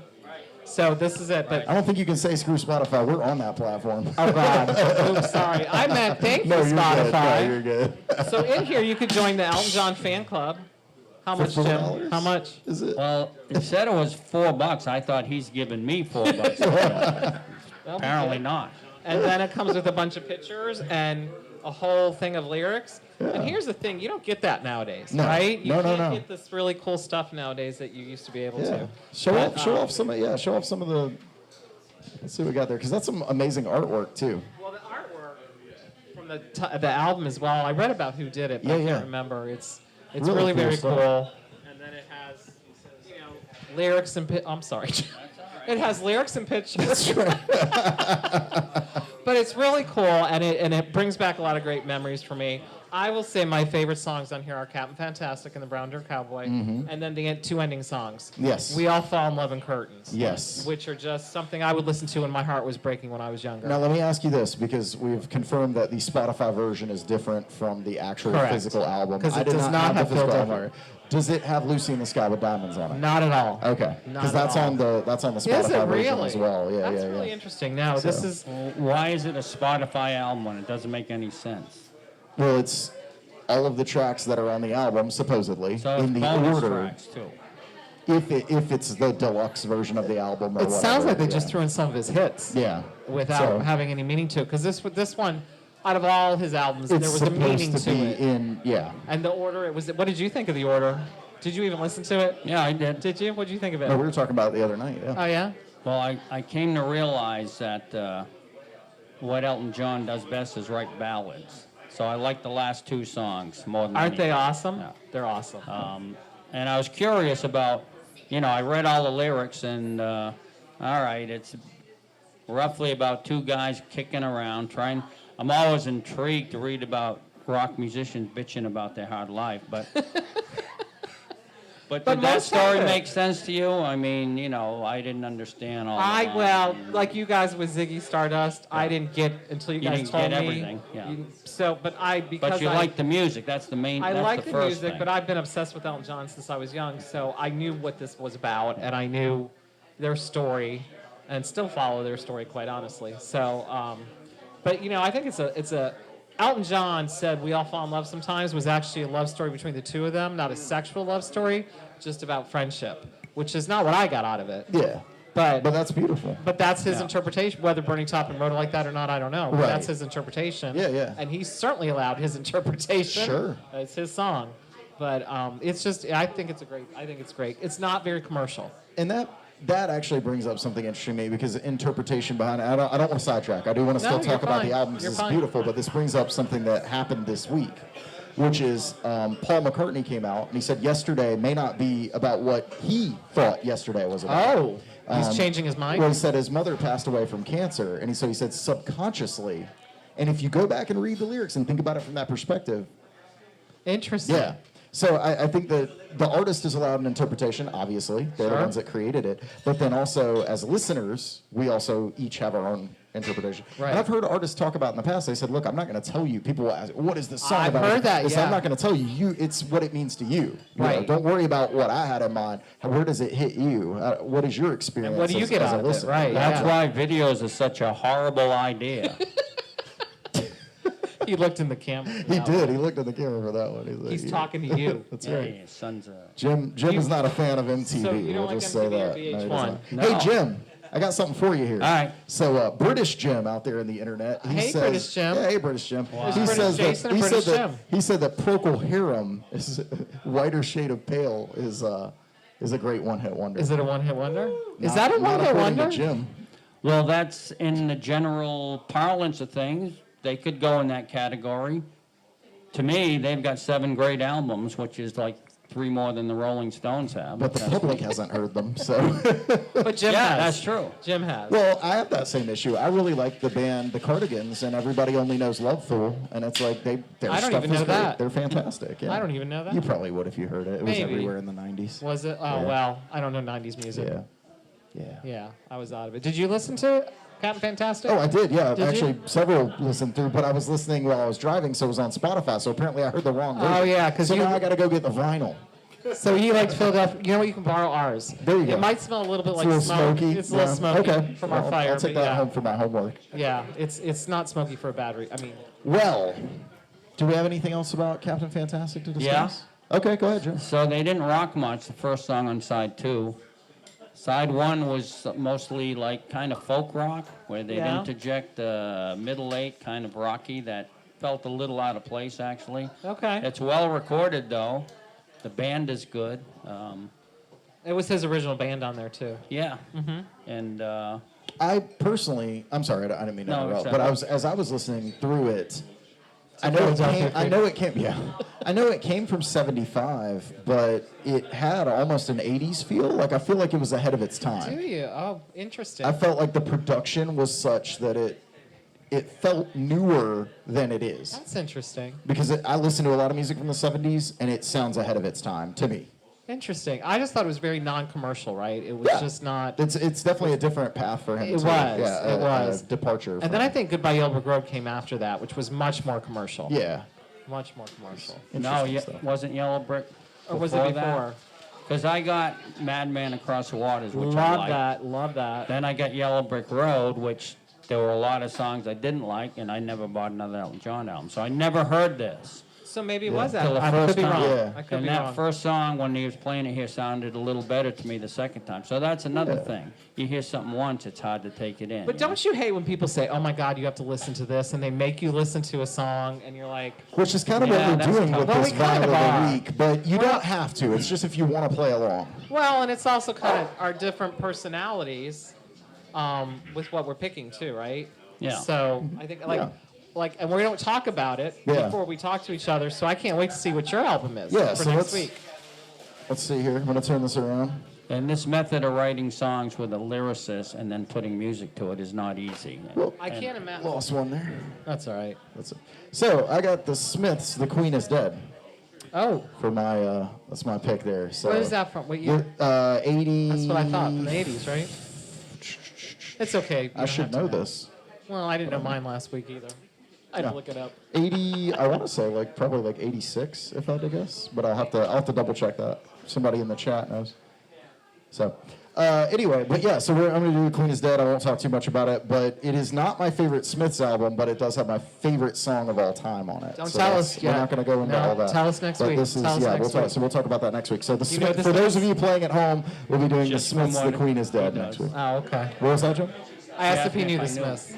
So this is it, but I don't think you can say screw Spotify. We're on that platform. oh god, oops, sorry. I meant thank you, no, you're Spotify. good. No, you're good. So in here you could join the Elton John fan club. How much, Jim? $4? How much? Is it? Well, it said it was $4. I thought he's giving me $4. Well, Apparently not. And then it comes with a bunch of pictures and a whole thing of lyrics. And here's the thing, you don't get that nowadays, No. right? You No, no, can't no. get this really cool stuff nowadays that you used to be able Yeah. to. Show But, off some of the. Let's see what we got there, because that's some amazing artwork too. Well, the artwork from the album as well. I read about who did it, but I Yeah, can't yeah. remember. It's Really really cool very stuff. cool. And then it has, lyrics and I'm sorry. It has lyrics and pictures. But it's really cool, and it brings back a lot of great memories for me. I will say my favorite songs on here are Captain Fantastic and the Brown Deer Cowboy, and then the two ending songs. Yes. We All Fall in Love and Curtains. Yes. Which are just something I would listen to when my heart was breaking when I was younger. Now, let me ask you this, because we've confirmed that the Spotify version is different from the actual Correct. physical album. 'Cause it I did does not have the Phil physical Duffy. album. Does it have Lucy in the Sky with Diamonds on it? Not at all. Okay, Not because at that's all. on the Spotify Is it version really? as well. Yeah, That's yeah, really yeah. interesting. No, this So- is Why is it a Spotify album when it doesn't make any sense? Well, it's all of the tracks that are on the album, supposedly, So in it's the bonus order. tracks too. If it's the deluxe version of the album or It whatever. sounds like they yeah. just threw in some of his hits. Yeah. Without So, having any meaning to it. Because this one, out of all his albums, it's there was a supposed meaning to to be it. in, yeah. And the order, it was. What did you think of the order? Did you even listen to it? Yeah, I did. Did you? What did you think of it? No, we were talking about it the other night, yeah. Oh, yeah? Well, I came to realize that what Elton John does best is write ballads. So I like the last two songs more than Aren't they anything. awesome? Yeah. They're awesome. And I was curious about, I read all the lyrics and, all right, it's roughly about two guys kicking around trying. I'm always intrigued to read about rock musicians bitching about their hard life, but but But did that most have story it. make sense to you? I mean, I didn't understand all that. Well, like you guys with Ziggy Stardust, I didn't get until you You guys didn't told get me. everything, yeah. Because But you I, like the music. That's the main. I that's like the the first music, thing. but I've been obsessed with Elton John since I was young, so I knew what this was about, and I knew their story, and still follow their story, quite honestly. So, but I think it's a. Elton John said "We All Fall in Love Sometimes" was actually a love story between the two of them, not a sexual love story, just about friendship, which is not what I got out of it. Yeah. But that's beautiful. But that's his Yeah. interpretation. Whether Bernie Taupin wrote it like that or not, I don't know. But Right. that's his interpretation. Yeah, yeah. And he certainly allowed his interpretation. Sure. It's his song. But it's just, I think it's great. It's not very commercial. And that actually brings up something interesting to me, because interpretation behind it, I don't want to sidetrack. I do want to still No, talk you're about fine. the album because You're it's fine. beautiful, but this brings up something that happened this week, which is Paul McCartney came out and he said yesterday may not be about what he thought yesterday was about. Oh, he's changing his mind? Well, he said his mother passed away from cancer, and he said subconsciously, and if you go back and read the lyrics and think about it from that perspective, Interesting. yeah. So I think that the artist is allowed an interpretation, obviously. They're the Sure. ones that created it. But then also, as listeners, we also each have our own interpretation. Right. And I've heard artists talk about in the past, they said, look, I'm not going to tell you. People will ask, what is this song I've about? heard that, They said, I'm yeah. not going to tell you. It's what it means to you. You know, Right. don't worry about what I had in mind. Where does it hit you? What is your experience what do you get as out a of it? listener? Right. That's Yeah. why videos are such a horrible idea. He looked in the camera. He did. He looked at the camera for that one. Like, He's yeah. talking to you. That's Yeah, right. your son's a. Jim is not a fan of MTV. So you don't we'll like just say MTV or that. No, he does VH1? not. No. Hey, Jim, I got something for you here. All right. So British Jim out there in the internet. He Hey, says, British Jim. Yeah, hey, British Jim. There's He British says Jason that, and he British said that Jim. he said that Procol Harum is whiter shade of pale is a great one-hit wonder. Is it a one-hit wonder? Is Not- that a not one-hit according to wonder? Jim. Well, that's in the general parlance of things. They could go in that category. To me, they've got 7 great albums, which is like 3 more than the Rolling Stones have. But the That's- public hasn't heard them, so. But Jim Yeah, has. that's true. Jim has. Well, I have that same issue. I really like the band The Cardigans, and everybody only knows Love Fool, and it's like their I don't stuff even is know great. that. They're fantastic. Yeah. I don't even know that. You probably would if you heard it. It was Maybe. everywhere in the 90s. Was it? Oh, Yeah. well, I don't know 90s music. Yeah. Yeah. Yeah, I was out of it. Did you listen to Captain Fantastic? Oh, I did, yeah. Did you? Actually, several listened through, but I was listening while I was driving, so it was on Spotify, so apparently I heard the wrong version. Oh, yeah, 'cause so you- now I got to go get the vinyl. So he liked Philadelphia. You know what? You can borrow ours. There you go. It might smell a little bit It's like a little smoke. smoky. It's a little Yeah. smoky Okay. from Well, our fire. I'll take but that yeah. home for my homework. Yeah, it's not smoky for a battery. I mean, Well, do we have anything else about Captain Fantastic to discuss? Yeah. Okay, go ahead, Jim. So they didn't rock much, the first song on side 2. Side 1 was mostly like kind of folk rock, where they'd Yeah. interject middle 8, kind of rocky, that felt a little out of place, actually. okay. It's well recorded, though. The band is good. It was his original band on there too. Yeah. And I personally, I'm sorry, I didn't mean to No, interrupt, it's but all right. as I was listening through it, I know it came. I know it came. Yeah, I know it came from '75, but it had almost an '80s feel. Like I feel like it was ahead of its Do time. you? Oh, interesting. I felt like the production was such that it felt newer than it is. That's interesting. Because I listen to a lot of music from the '70s, and it sounds ahead of its time to me. Interesting. I just thought it was very non-commercial, right? It was Yeah. just not. It's definitely a different path for him. It too. was, Yeah, it was. a departure. And from- then I think Goodbye Yellow Brick Road came after that, which was much more commercial. Yeah. Much more commercial. No, Interesting stuff. wasn't Yellow Brick Or was it before? Because I got Madman Across the Waters, which I Love liked. that. Love that. Then I got Yellow Brick Road, which there were a lot of songs I didn't like, and I never bought another Elton John album. So I never heard this. So maybe it Yeah. was that. Till the I could first be time. wrong. Yeah. I could And be that wrong. first song, when he was playing it here, sounded a little better to me the second time. So that's another Yeah. thing. You hear something once, it's hard to take it in. But don't you hate when people say, "Oh my God, you have to listen to this," and they make you listen to a song, and you're like, Which is kind of Yeah, what that's we're doing tough. with Well, this we kind vinyl of of are. the week, but you Well- don't have to. It's just if you want to play along. well, and it's also kind of our different personalities with what we're picking too, right? Yeah. So I think Yeah. and we don't talk about it Yeah. before we talk to each other. So I can't wait to see what your album is Yeah, for so next let's- week. Let's see here. I'm going to turn this around. And this method of writing songs with a lyricist and then putting music to it is not easy. Well, I can't imagine. lost one there. That's all right. That's it. So I got the Smiths, "The Queen Is Dead," Oh, for my. That's my pick there. So what is that from? What year? 80. That's what I thought. From the 80s, right? It's okay. You I don't should have to know this. Well, I didn't know mine last week either. I had Yeah. to look it up. 80. I want to say probably 86, if I had to guess, but I'll have to double check that. Somebody in the chat knows. So. Anyway, but yeah, so I'm going to do "Queen Is Dead." I won't talk too much about it, but it is not my favorite Smiths album, but it does have my favorite song of all time on it. Don't So tell that's- us We're yet. not going to go into No, all that. tell us next But week. This is, Tell us yeah, next we'll talk, week. so we'll talk about that next week. So the You know Smith, this for those is? of you playing at home, we'll be doing Just the Smiths, from "The what Queen Is Dead" he next does. week. Oh, okay. What was that, Jim? I asked Yeah, if he knew the if I knew. Smiths.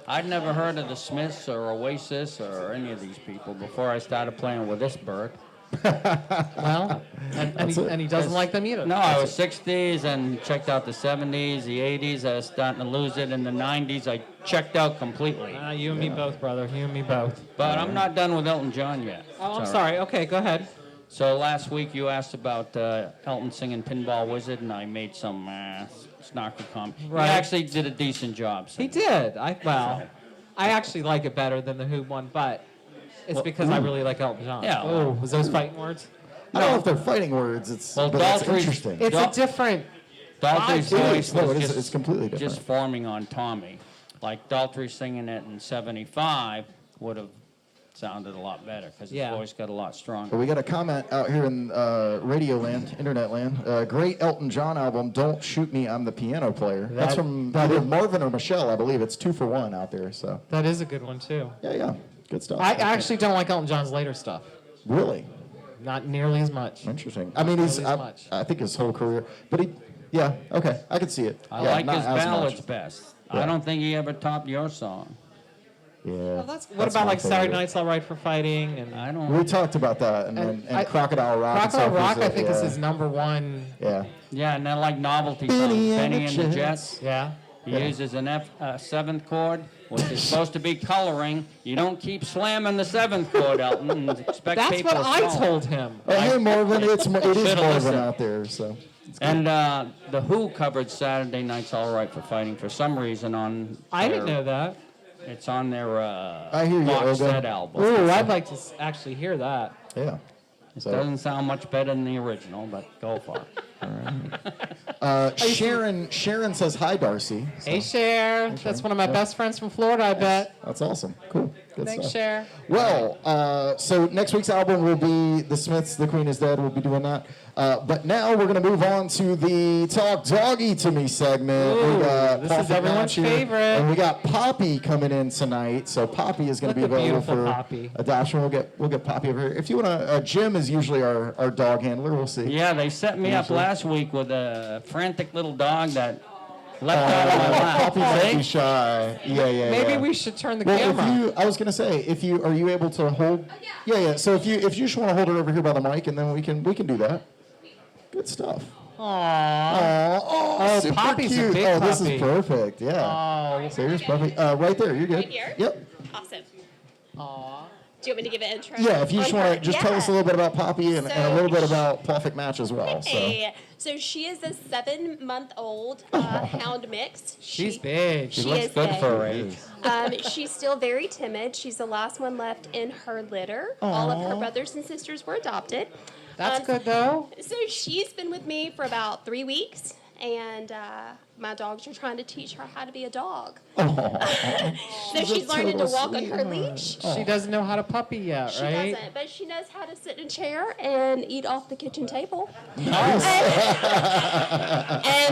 I'd never heard of the Smiths or Oasis or any of these people before I started playing with this bird. Well, and he doesn't like them either. No, I was 60s and checked out the 70s, the 80s. I was starting to lose it in the 90s. I checked out completely. You and me both, brother. You and me both. But I'm not done with Elton John yet. Oh, I'm It's all sorry. Okay, go ahead. So last week you asked about Elton singing Pinball Wizard, and I made some snarky comment. Right. He actually did a decent job. He singing. did. I actually like it better than the Who one, but it's because I really like Elton John. Yeah, Oh, was those fighting words? I don't know if they're fighting words. Well, But that's Daltrey's- interesting. It's Dal- a different. Daltrey's It voice is. No, was it is. just, It's completely different. just forming on Tommy. Like Daltrey singing it in 75 would have sounded a lot better because his Yeah. voice got a lot But stronger. we got a comment out here in radio land, internet land. Great Elton John album, "Don't Shoot Me, I'm the Piano Player." That's from either Marvin or Michelle, I believe. It's 2 for 1 out there. So That is a good one too. yeah, good stuff. I actually don't like Elton John's later stuff. Really Not nearly as much. interesting. I mean, he's. Not as much. I think his whole career, but he. Yeah, okay, I can see it. I Yeah, like not his as much. ballads best. Yeah. I don't think he ever topped your song. Yeah. What that's about my like Saturday favorite. Night's All Right for Fighting and I don't. We talked about that, and I- Crocodile Rock. and Crocodile stuff Rock? is I it, think is yeah. his number one. Yeah. Yeah, and I like novelty songs. Benny and the Jets. Yeah. He Yeah. uses an seventh chord, which is supposed to be coloring. You don't keep slamming the seventh chord, Elton, and expect That's people what to I follow. told him. Oh, hey Marvin, it is Should've Marvin listened. out there. So. And the Who covered Saturday Night's All Right for Fighting for some reason on. I didn't their- know that. It's on their I hear you, box Olga. set album. Ooh, I'd like to actually hear that. Yeah. So. Doesn't sound much better than the original, but go for it. Sharon says hi, Darcy. So Hey, Cher. That's one of my best friends from Florida, I bet. that's awesome. Cool. Good Thanks, stuff. Cher. Well, so next week's album will be The Smiths, "The Queen Is Dead." We'll be doing that. But now we're going to move on to the Talk Doggy to Me segment. Ooh, we got this Paul is everyone's Fagnac here, favorite. and we got Poppy coming in tonight. So Poppy is going to Look be at available beautiful for Poppy. adoption. We'll get Poppy over here. If you want to, Jim is usually our dog handler. We'll see. Yeah, they set me up last week with a frantic little dog that leapt out of my lap. Poppy might See? be shy. Yeah. Maybe we should turn the Well, camera. I was gonna say, are you able to hold? Yeah. So if you just want to hold her over here by the mic, and then we can do that. Good stuff. Aww. Oh, super Poppy's a cute. big Oh, this puppy. is perfect. Yeah. Oh. So here's Poppy. Right there. You're good. Right here? Yep. Awesome. Aw. Do you want me to give an intro? Yeah, if you just on want her? to just tell us a little bit about Poppy and a little bit about Perfect Match as well. So. Hey, so she is a 7-month-old hound mix. She's big. She Looks is good big. for her age. She's still very timid. She's the last one left in her litter. All of her brothers and sisters were adopted. That's good, though. So she's been with me for about 3 weeks, and my dogs are trying to teach her how to be a dog. So she's learning to walk on her leash. She doesn't know how to puppy yet, She right? doesn't, but she knows how to sit in a chair and eat off the kitchen table. And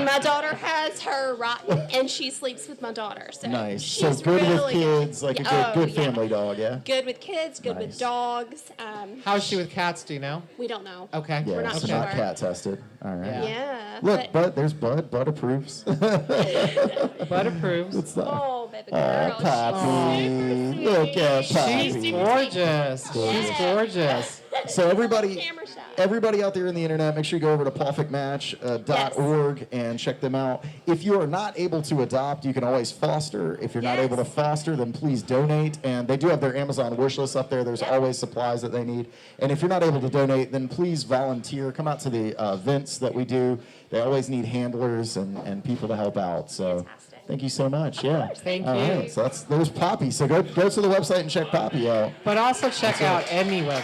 my daughter has her rotten, and she sleeps with my daughter. So Nice. So she's good with really kids, like a good yeah. family dog, yeah? Good with kids, good Nice. with dogs. How's she with cats, do you know? We don't know. Okay. Yeah, We're not so sure. not cat tested. All right. Yeah. Yeah. Look, Bud, there's Bud. Bud approves. Bud approves. It's not. Oh, baby girl. Poppy. She's Look at super sweet. Poppy. She's gorgeous. She's gorgeous. So everybody, Camera shot. everybody out there in the internet, make sure you go over to perfectmatch.org and check them out. If you are not able to adopt, you can always foster. If you're not Yes. able to foster, then please donate. And they do have their Amazon wish list up there. There's Yep. always supplies that they need. And if you're not able to donate, then please volunteer. Come out to the events that we do. They always need handlers and people to help out. So Fantastic. thank you so much. Yeah. Thank All you. right. So there's Poppy. So go to the website and check Poppy out. But also check out Anyway.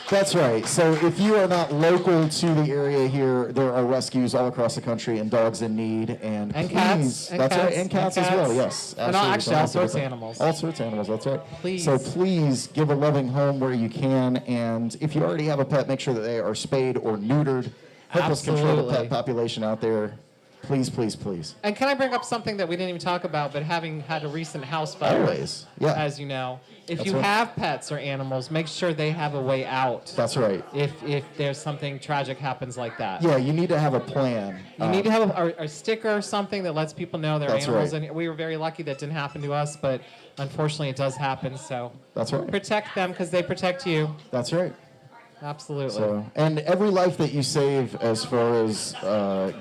That's right. So if you are not local to the area here, there are rescues all across the country and dogs in need and And please, cats. And that's right, cats. and cats And as well. cats. Yes, And absolutely. actually all Don't sorts of forget that. animals. All sorts of animals. That's right. Please. So please give a loving home where you can, and if you already have a pet, make sure that they are spayed or neutered. Help us control the Absolutely. pet population out there. Please, please, please. And can I bring up something that we didn't even talk about, but having had a recent house fire, Always. Yeah. as you know, if That's you right. have pets or animals, make sure they have a way out. That's right. If there's something tragic happens like that. Yeah, you need to have a plan. You need to have a sticker or something that lets people know there are That's animals. right. And we were very lucky that didn't happen to us, but unfortunately it does happen. So That's right. protect them because they protect you. That's right. Absolutely. So, and every life that you save, as far as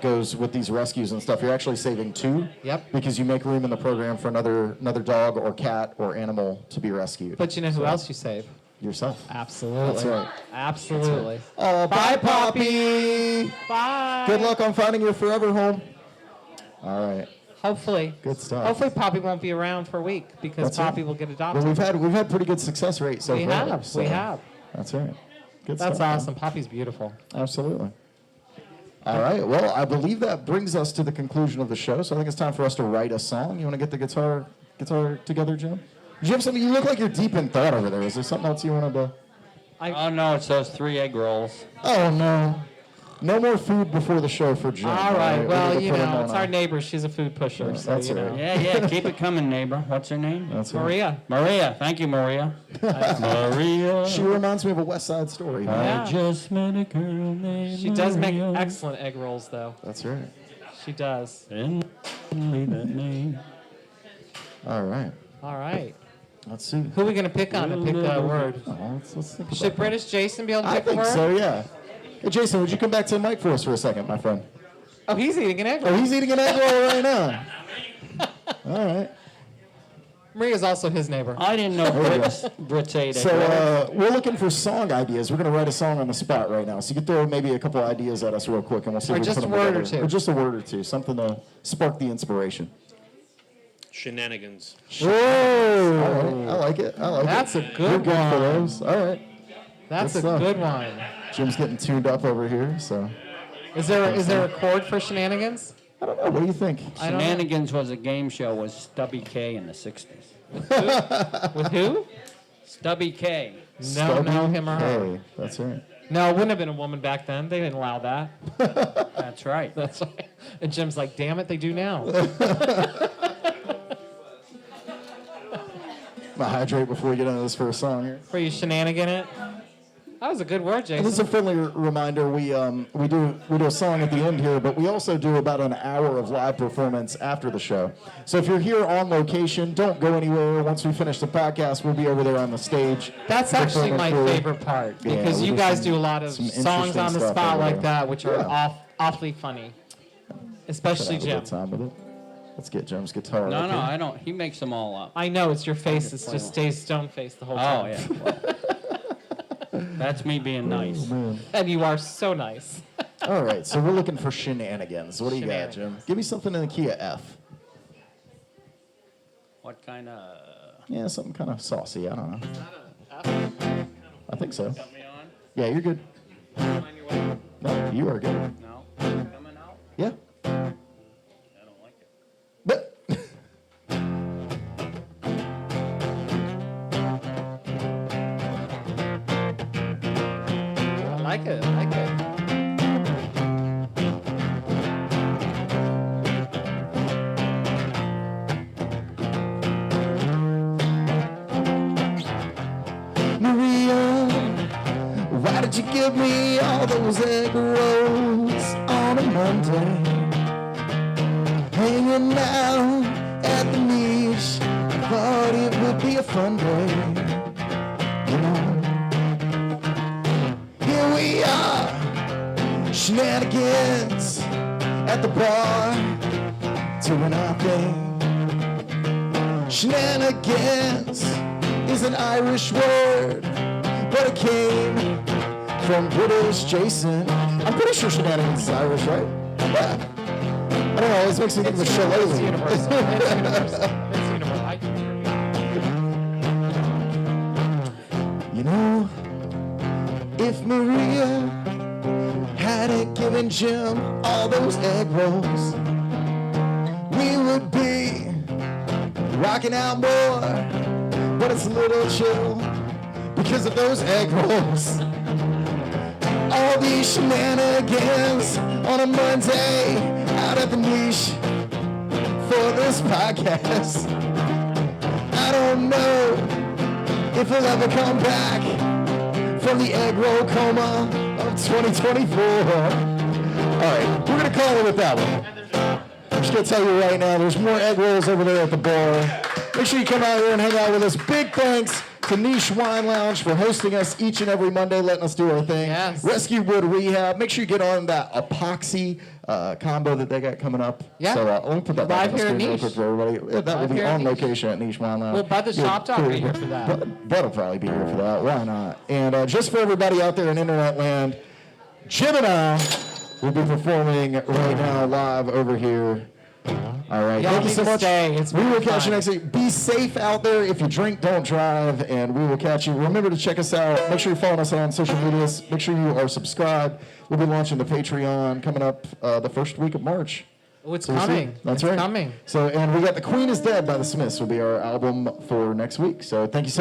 goes with these rescues and stuff, you're actually saving two. Yep. Because you make room in the program for another dog or cat or animal to be rescued. But you know who else you save? Yourself. Absolutely. That's right. Absolutely. Oh, bye, Poppy. Bye. Good luck on finding your forever home. All right. Hopefully. Good stuff. Hopefully Poppy won't be around for a week because That's right. Poppy will get adopted. Well, we've had pretty good success rate so We far. have. so We have. That's right. Good That's stuff. awesome. Poppy's beautiful. Absolutely. All right. Well, I believe that brings us to the conclusion of the show. So I think it's time for us to write a song. You want to get the guitar together, Jim? Do you have something? You look like you're deep in thought over there. Is there something else you wanted to? Oh, no, it's those 3 egg rolls. Oh no. No more food before the show for Jim. All right. We Well, need to you put him know, on it's a- our neighbor. She's a food pusher. So, that's you all know. right. Yeah, keep it coming, neighbor. What's her name? That's right. Maria. Maria. Thank you, Maria. Maria. She reminds me of a West Side Story. Yeah. I just met a girl named She does make Maria. excellent egg rolls, though. That's right. She does. And only that name. All right. All right. Let's see. Who are we going to pick on to pick a word? Oh, let's think about Should that. British Jason be able to I pick a think word? so. Yeah. Hey, Jason, would you come back to the mic for us for a second, my friend? Oh, he's eating an egg roll. Oh, he's eating an egg roll right now. All right. Maria's also his neighbor. I didn't know There you Brits ate egg rolls. So we're looking for song ideas. We're going to write a song on the spot right now. So you can throw maybe a couple ideas at us real quick, and we'll see Or if we just can a put them word or together. two. Or just a word or two, something to spark the inspiration. Shenanigans. All right. I like it. I like That's it. a good You're good for one. those. All right. That's good a stuff. good one. Jim's getting tuned up over here, so Is there a chord for shenanigans? I don't know. What do you think? I don't know. Shenanigans was a game show with Stubby K in the 60s. With who? Stubby K. No, him or her. Hey, that's right. No, it wouldn't have been a woman back then. They didn't allow that. That's right. That's right. And Jim's like, damn it, they do now. I'm gonna hydrate before we get into this first song here. For you shenanigan it. That was a good word, And this is Jason. a friendly reminder. We do a song at the end here, but we also do about an hour of live performance after the show. So if you're here on location, don't go anywhere. Once we finish the podcast, we'll be over there on the stage. That's actually my performing for- favorite part Yeah, because we you do guys some- do a lot of some songs interesting on the stuff spot over like there. that, which are Yeah. awfully funny. Should Especially have a Jim. good time with it. Let's get Jim's guitar. No, up no, here. I don't. He makes them all up. I know it's your face. It just stays stone faced the whole Oh, time. yeah. Well, That's me being nice. And you are so nice. All right, so we're looking for shenanigans. What do you got, Jim? Shenanigans. Give me something in the key of F. What kind of? Yeah, something kind of saucy. I don't know. I think so. Got me on? Yeah, you're good. On your way? No, you are good. No. Coming out? Yeah. I don't like it. But I like it. I like it. Maria, why did you give me all those egg rolls on a Monday? Hanging out at the niche, I thought it would be a fun day. You know, here we are, shenanigans at the bar, doing our thing. Shenanigans is an Irish word, but it came from British Jason. I'm pretty sure shenanigans is Irish, right? Yeah. I don't know, it always makes me think of a It's shillelagh. universal. It's universal. It's universal. I can You know, if Maria hadn't given Jim all those egg rolls, we would be rocking out more. But it's a little chill because of those egg rolls. All these shenanigans on a Monday out at the niche for this podcast. I don't know if we'll ever come back from the egg roll coma of 2024. All right, we're gonna call it with that one. I'm just gonna tell you right now, there's more egg rolls over there at the bar. Make sure you come out here and hang out with us. Big thanks to Niche Wine Lounge for hosting us each and every Monday, letting us do our thing. Yes. Rescue Wood Rehab. Make sure you get on that epoxy combo that they got coming up. Yeah. So let me put that back Live on the here at screen real Niche. quick for everybody. Yeah, that will Live be here at on Niche. location at Niche Wine Lounge. Well, Bud the Shop Dog will be here for that. Bud'll probably be here for that. Why not? And just for everybody out there in internet land, Jim and I will be performing right now live over here. All right. Y'all Thank you need so to much. stay. It's We will really catch you fun. next week. Be safe out there. If you drink, don't drive. And we will catch you. Remember to check us out. Make sure you're following us on social medias. Make sure you are subscribed. We'll be launching the Patreon coming up the first week of March. Oh, it's So we'll see. coming. That's It's right. coming. So, and we got The Queen is Dead by the Smiths will be our album for next week. So thank you so